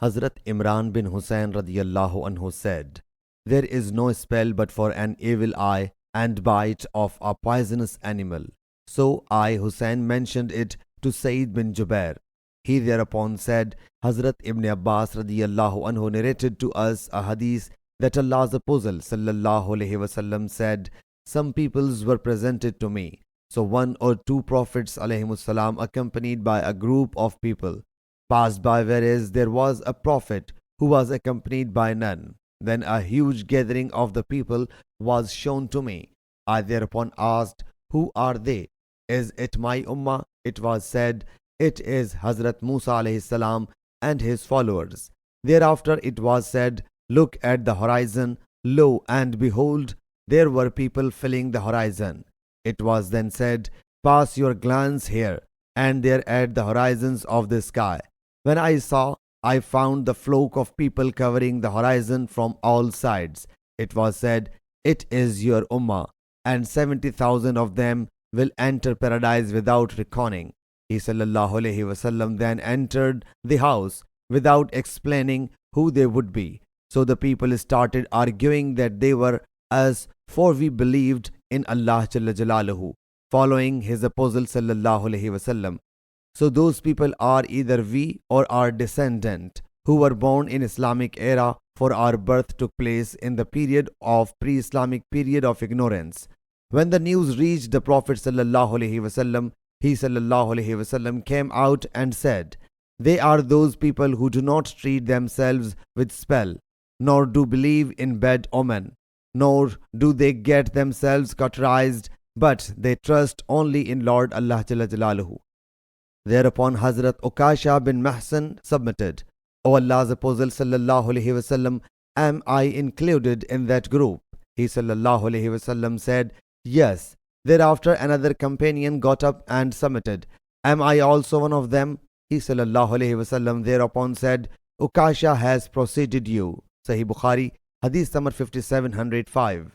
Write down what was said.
Hazrat Imran bin Hussain radiyallahu anhu said, "There is no spell but for an evil eye and bite of a poisonous animal." So I, Hussain, mentioned it to Sayyid bin Jubair. He thereupon said, Hazrat Ibn Abbas radiyallahu anhu narrated to us a hadith that Allah's Apostle sallallahu alaihi wasallam said, "Some peoples were presented to me. So one or two prophets alayhimussalam accompanied by a group of people passed by, whereas there was a prophet who was accompanied by none. Then a huge gathering of the people was shown to me. I thereupon asked, Who are they? Is it my ummah? It was said, It is Hazrat Moosa alayhi salam and his followers. Thereafter it was said, Look at the horizon. Lo, and behold, there were people filling the horizon. It was then said, Pass your glance here and there at the horizons of the sky. When I saw, I found the flock of people covering the horizon from all sides. It was said, It is your ummah, and 70,000 of them will enter paradise without reckoning. He sallallahu alaihi wasallam then entered the house without explaining who they would be. So the people started arguing that they were us, for we believed in Allah Jalla Jalaluhu, following his apostle sallallahu alaihi wasallam. So those people are either we or our descendant who were born in Islamic era, for our birth took place in the period of pre-Islamic period of ignorance. When the news reached the Prophet sallallahu alaihi wasallam, he sallallahu alaihi wasallam came out and said, They are those people who do not treat themselves with spell, nor do believe in bad omen, nor do they get themselves cauterized, but they trust only in Lord Allah Jalla Jalaluhu. Thereupon Hazrat Ukasha bin Mahsan submitted, O Allah's Apostle sallallahu alaihi wasallam, am I included in that group? He sallallahu alaihi wasallam said, Yes. Thereafter another companion got up and submitted, Am I also one of them? He sallallahu alaihi wasallam thereupon said, Ukasha has preceded you. Sahih Bukhari, Hadith number 5705.